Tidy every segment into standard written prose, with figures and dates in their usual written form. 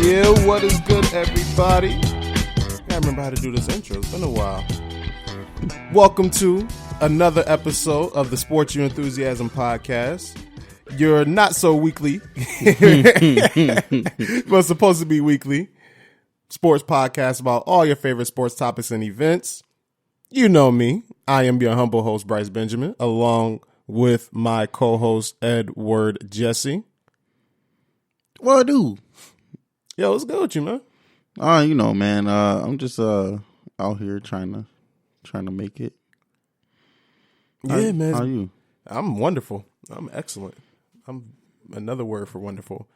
Yeah, what is good, everybody? I gotta remember how to do this intro. It's been a while. Welcome to another episode of the Sports You Enthusiasm Podcast. You're not so weekly, but supposed to be weekly. Sports podcast about all your favorite sports topics and events. You know me. I am your humble host, Bryce Benjamin, along with my co-host, Edward Jesse. What I do? Yo, what's good with you, man? You know, man. I'm just out here trying to make it. Yeah, man. How are you? I'm wonderful. I'm excellent. I'm another word for wonderful.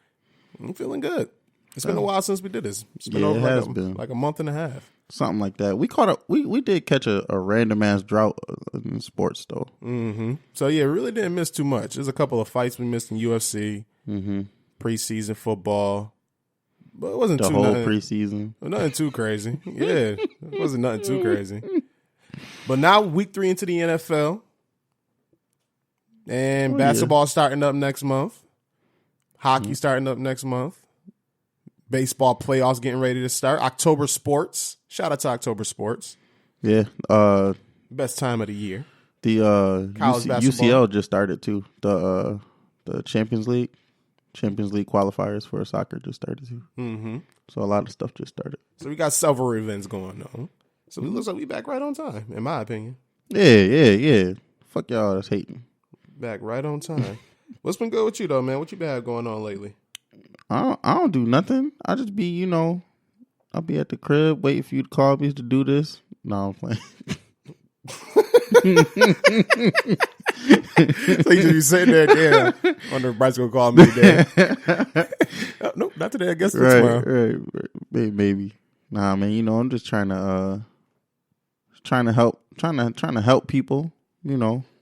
I'm feeling good. It's been a while since we did this. It's been like a month and a half. Something like that. We caught up. We did catch a random ass drought in sports though. Mm-hmm. So yeah, really didn't miss too much. There's a couple of fights we missed in UFC, preseason football, but it wasn't the too whole preseason. Nothing too crazy. Yeah, it wasn't nothing too crazy. But now week 3 into the NFL, and basketball starting up next month. Hockey starting up next month. Baseball playoffs getting ready to start. October sports. Shout out to October sports. Yeah. Best time of the year. The UCL just started too. The Champions League qualifiers for soccer just started too. Mm-hmm. So a lot of stuff just started. So we got several events going on. So it looks like we back right on time, in my opinion. Yeah. Fuck y'all that's hating. Back right on time. What's been good with you though, man? What you been having going on lately? I don't do nothing. I just be, I'll be at the crib waiting for you to call me to do this. No, I'm playing. So you just be sitting there, damn. Wonder if Bryce gonna call me today. Nope, not today. I guess tomorrow. Right. Maybe. Nah, man. I'm just trying to help people.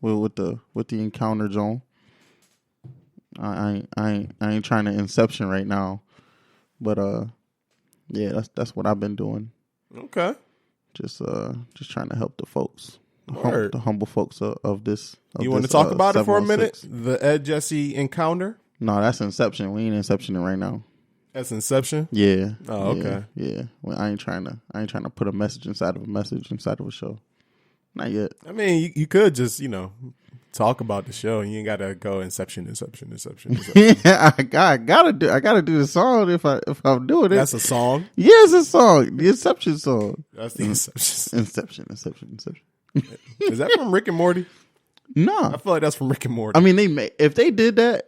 With the encounter zone. I ain't trying to inception right now, but yeah, that's what I've been doing. Okay. Just trying to help the folks, the humble folks of this. You want to talk about it for a minute? The Ed Jesse encounter? No, that's Inception. We ain't Inceptioning right now. That's Inception? Yeah. Oh, okay. Yeah. Well, I ain't trying to put a message inside of a show. Not yet. I mean, you could just talk about the show, and you ain't gotta go Inception. Yeah, I gotta do the song if I'm doing it. That's a song. Yeah, it's a song. The Inception song. That's the Inception. Inception. Is that from Rick and Morty? No, I feel like that's from Rick and Morty. I mean, if they did that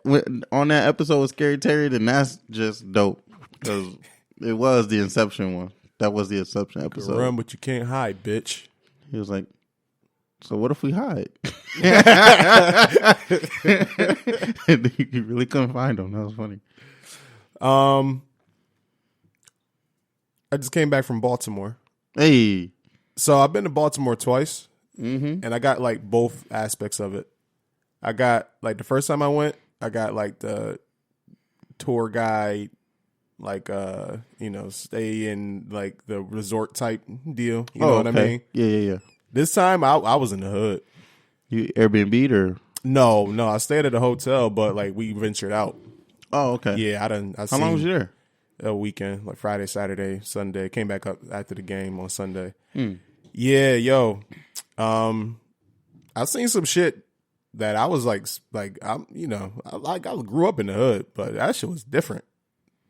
on that episode with Scary Terry, then that's just dope because it was the Inception one. That was the Inception episode. Run, but you can't hide, bitch. He was like, so what if we hide? You really couldn't find him. That was funny. I just came back from Baltimore. Hey. So I've been to Baltimore twice, and I got both aspects of it. I got the first time I went, I got the tour guide, stay in the resort type deal. You know what I mean? Yeah. This time I was in the hood. You Airbnb'd or? No, I stayed at a hotel, but we ventured out. Oh, okay. Yeah, How long was you there? A weekend, Friday, Saturday, Sunday. Came back up after the game on Sunday. Yeah, yo. I've seen some shit that I was I grew up in the hood, but that shit was different.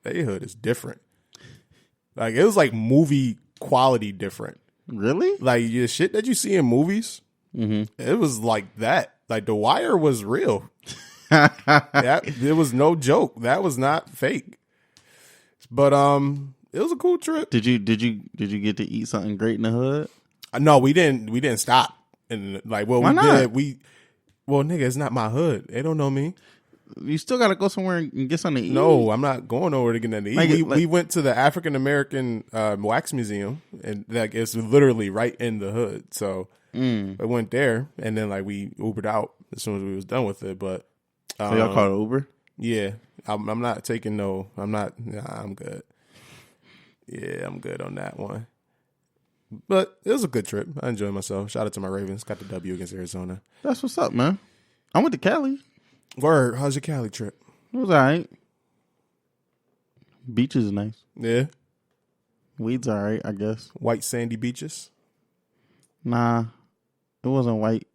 That hood is different. It was movie quality different. Really? The shit that you see in movies, it was like that. The Wire was real. It was no joke. That was not fake. But it was a cool trip. Did you get to eat something great in the hood? No, we didn't stop. And why we not? did. Well, nigga, it's not my hood. They don't know me. You still got to go somewhere and get something to eat. No, I'm not going over to get nothing to eat. We went to the African American Wax Museum, and it's literally right in the hood. So I went there, and then we Ubered out as soon as we was done with it. But so y'all called Uber? Yeah, I'm not taking no. I'm not. Nah, I'm good. Yeah, I'm good on that one. But it was a good trip. I enjoyed myself. Shout out to my Ravens. Got the W against Arizona. That's what's up, man. I went to Cali. Word. How's your Cali trip? It was all right. Beaches is nice. Yeah. Weed's all right, I guess. White sandy beaches. Nah, it wasn't white.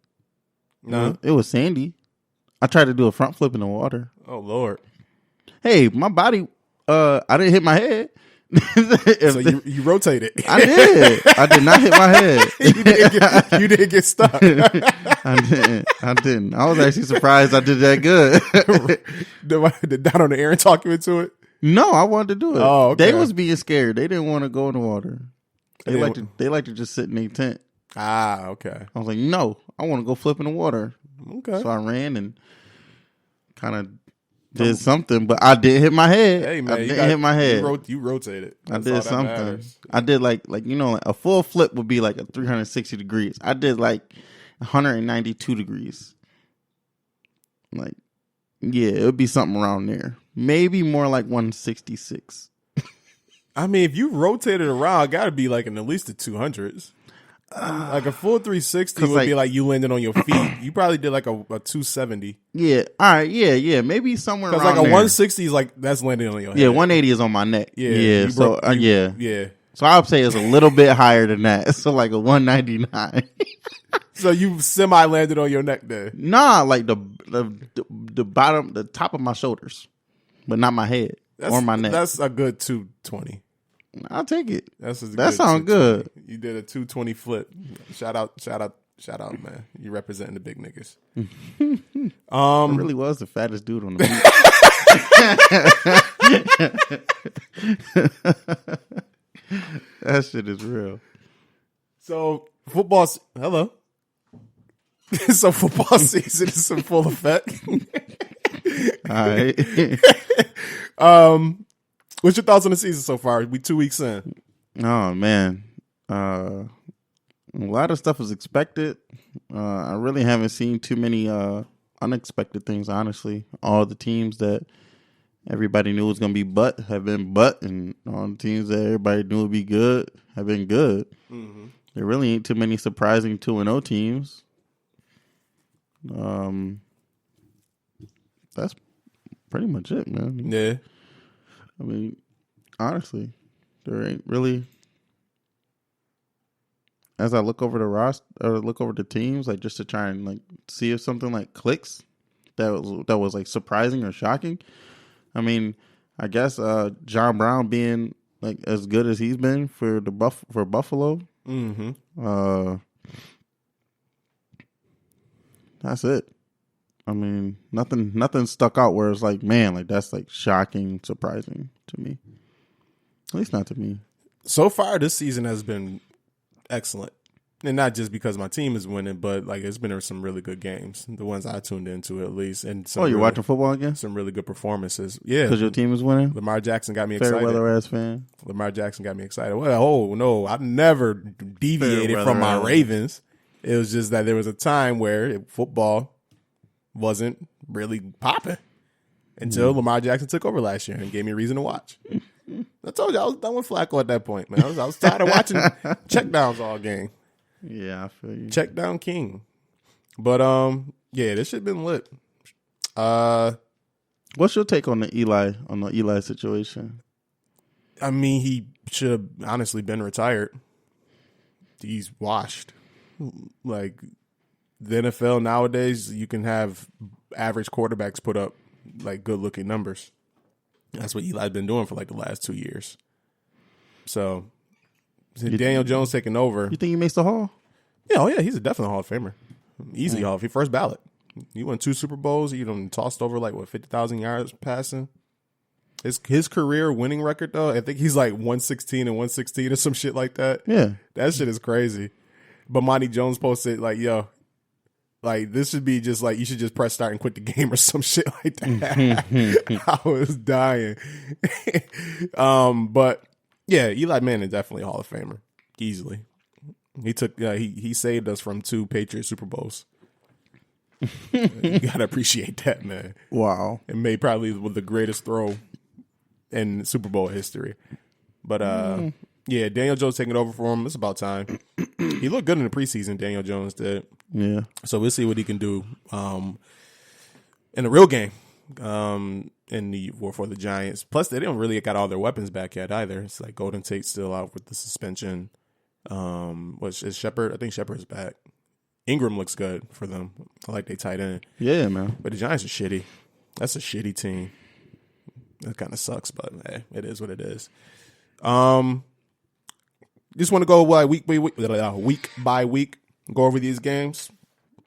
No, it was sandy. I tried to do a front flip in the water. Oh Lord. Hey, my body. I didn't hit my head. So you rotated. I did. I did not hit my head. You didn't get stuck. I didn't. I was actually surprised I did that good. Did Down on the air and talk you into it? No, I wanted to do it. Oh, okay. They was being scared. They didn't want to go in the water. They like to just sit in their tent. Ah, okay. I was like, no, I want to go flip in the water. Okay. So I ran and kind of did something, but I did hit my head. Hey man, I didn't hit my head. You rotated. I did something. I did like a full flip would be like a 360 degrees. I did like 192 degrees. Like, yeah, it would be something around there. Maybe more like 166. I mean, if you rotated around, it got to be like in at least the 200s. Like a full 360 would be like you landed on your feet. You probably did like a 270. Yeah. All right. Yeah. Maybe somewhere around like a there. 160 is like that's landing on your head. Yeah, 180 is on my neck. Yeah. Yeah. Yeah. So I would say it's a little bit higher than that. So like a 199. So you semi landed on your neck there. Nah, like the bottom, the top of my shoulders, but not my head or my neck. That's a good 220. I'll take it. That sounds good. You did a 220 flip. Shout out, man. You representing the big niggas. I really was the fattest dude on the beat. That shit is real. So football season is in full effect. All right. What's your thoughts on the season so far? We 2 weeks in. Oh man, a lot of stuff was expected. I really haven't seen too many unexpected things. Honestly, all the teams that everybody knew was gonna be have been and all the teams that everybody knew would be good have been good. Mm-hmm. There really ain't too many surprising 2-0 teams. That's pretty much it, man. Yeah. I mean, honestly, there ain't really. As I look over the roster, or look over the teams, like just to try and like see if something like clicks, that was like surprising or shocking. I mean, I guess John Brown being like as good as he's been for Buffalo. Mm-hmm. That's it. I mean, nothing stuck out where it's like, man, like that's like shocking, surprising to me. At least not to me. So far, this season has been excellent. And not just because my team is winning, but like it's been some really good games. The ones I tuned into at least. And you're watching football again? Some really good performances. Yeah. Because your team is winning? Lamar Jackson got me excited. Fair-weather ass fan. Lamar Jackson got me excited. Well, no, I've never deviated from my Ravens. It was just that there was a time where football wasn't really popping until Lamar Jackson took over last year and gave me a reason to watch. I told you I was done with Flacco at that point, man. I was tired of watching checkdowns all game. Yeah, I feel you. Check down king. But yeah, this shit been lit. What's your take on the Eli situation? I mean, he should have honestly been retired. He's washed. Like the NFL nowadays, you can have average quarterbacks put up like good looking numbers. That's what Eli's been doing for like the last 2 years. So Daniel Jones taking over. You think he makes the Hall? Yeah, oh yeah, he's a definite Hall of Famer. Easy Hall of Fame, first ballot. He won 2 Super Bowls. He done tossed over like 50,000 yards passing. His career winning record though, I think he's like 116 and 116 or some shit like that. Yeah, that shit is crazy. But Monty Jones posted like, yo, like this should be just like you should just press start and quit the game or some shit like that. I was dying. But yeah, Eli Manning definitely a Hall of Famer, easily. He took he saved us from 2 Patriots Super Bowls. You gotta appreciate that, man. Wow, and made probably the greatest throw in Super Bowl history. But yeah, Daniel Jones taking over for him. It's about time. He looked good in the preseason. Daniel Jones did. Yeah. So we'll see what he can do in a real game. for the Giants. Plus, they don't really got all their weapons back yet either. It's like Golden Tate's still out with the suspension. Which is Shepard? I think Shepard's back. Ingram looks good for them. I like they tight end. Yeah, man. But the Giants are shitty. That's a shitty team. That kind of sucks, but hey, it is what it is. Just want to go week by week, go over these games.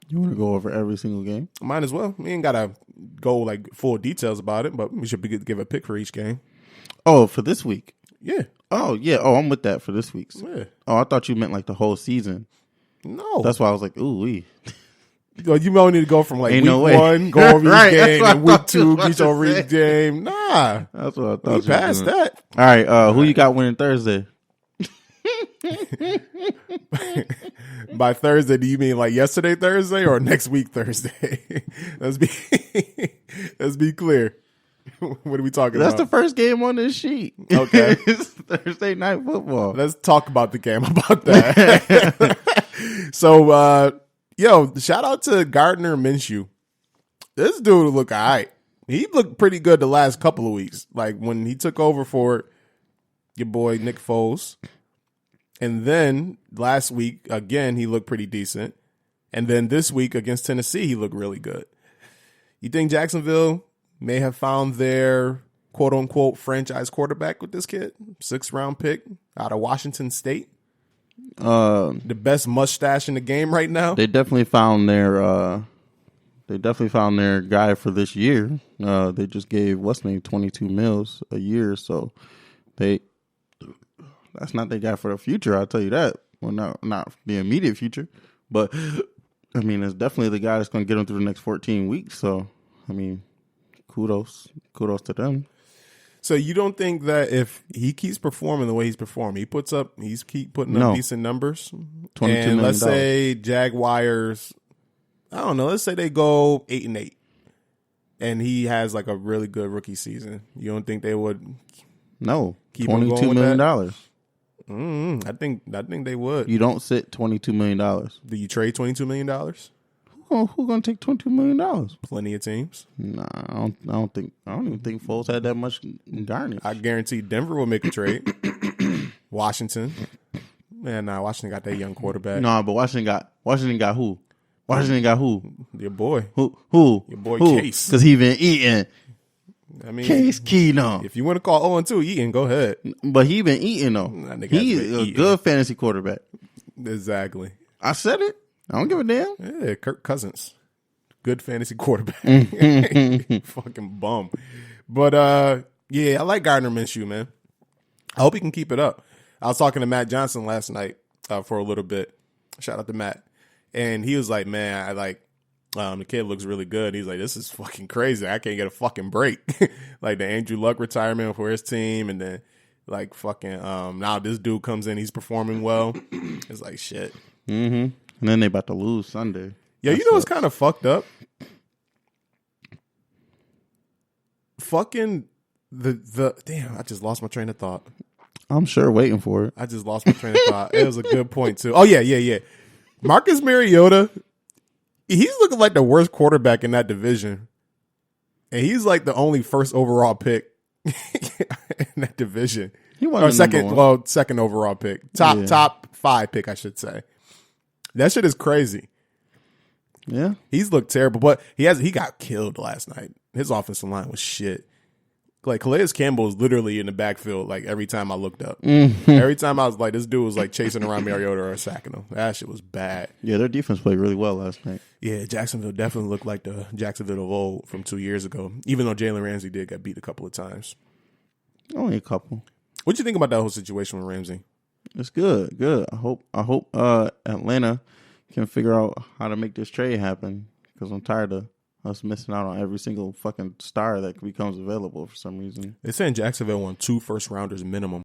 You want to go over every single game? Might as well. We ain't gotta go like full details about it, but we should give a pick for each game. Oh, for this week? Yeah. Oh, yeah. Oh, I'm with that for this week's. Yeah. Oh, I thought you meant like the whole season. No. That's why I was like, ooh, wee. You only need to go from like Ain't week no way. 1, go over Right, each game, that's and what I week 2, thought each you over was each game. Nah. That's what I thought. We passed that. All right. Who you got winning Thursday? By Thursday, do you mean like yesterday Thursday or next week Thursday? Let's be clear. What are we talking That's about? the first game on this sheet. Okay. It's Thursday night football. Let's talk about the game. How about that? So, shout out to Gardner Minshew. This dude look all right. He looked pretty good the last couple of weeks. Like when he took over for your boy Nick Foles. And then last week, again, he looked pretty decent. And then this week against Tennessee, he looked really good. You think Jacksonville may have found their quote-unquote franchise quarterback with this kid? 6th round pick out of Washington State. The best mustache in the game right now. They definitely found their guy for this year. They just gave what's name $22 million a year, so that's not their guy for the future. I'll tell you that. Well, not the immediate future, but I mean, it's definitely the guy that's going to get them through the next 14 weeks. So, I mean, kudos to them. So you don't think that if he keeps performing the way he's performing, he's keep putting up decent numbers? $22 million. Let's say Jaguars, I don't know, let's say they go 8-8 and he has like a really good rookie season. You don't think they would keep $22 million. I think they would. You don't sit $22 million. Do you trade $22 million? Who gonna take $22 million? Plenty of teams. Nah, I don't even think Foles had that much garnish. I guarantee Denver will make a trade. Washington. Man, Washington got that young quarterback. No, but Washington got who? Washington got who? Your boy. Who? Your boy who? Case. Because he been eating. I mean, Case Keenum. If you want to call 0-2 eating, go ahead. But he been eating though. He's a good fantasy quarterback. Exactly. I said it. I don't give a damn. Yeah, Kirk Cousins. Good fantasy quarterback. Fucking bum. But I like Gardner Minshew, man. I hope he can keep it up. I was talking to Matt Johnson last night for a little bit. Shout out to Matt. And he was like, man, I like the kid looks really good. He's like, this is fucking crazy. I can't get a fucking break. Like the Andrew Luck retirement for his team, and then like fucking now this dude comes in, he's performing well. It's like shit. Mm-hmm. And then they about to lose Sunday. Yeah, you know what's kind of fucked up? Fucking the damn, I just lost my train of thought. I'm sure waiting for it. I just lost my train of thought. It was a good point too. Oh yeah. Marcus Mariota, he's looking like the worst quarterback in that division. And he's like the only first overall pick in that division. He wasn't second overall pick. Top 5 pick, I should say. That shit is crazy. Yeah. He's looked terrible, but he got killed last night. His offensive line was shit. Like Calais Campbell is literally in the backfield like every time I looked up. Mm-hmm. Every time I was like, this dude was like chasing around Mariota or sacking him. That shit was bad. Yeah, their defense played really well last night. Yeah, Jacksonville definitely looked like the Jacksonville of old from 2 years ago, even though Jalen Ramsey did get beat a couple of times. Only a couple. What do you think about that whole situation with Ramsey? It's good. I hope Atlanta can figure out how to make this trade happen, because I'm tired of us missing out on every single fucking star that becomes available for some reason. They're saying Jacksonville won 2 first-rounders minimum.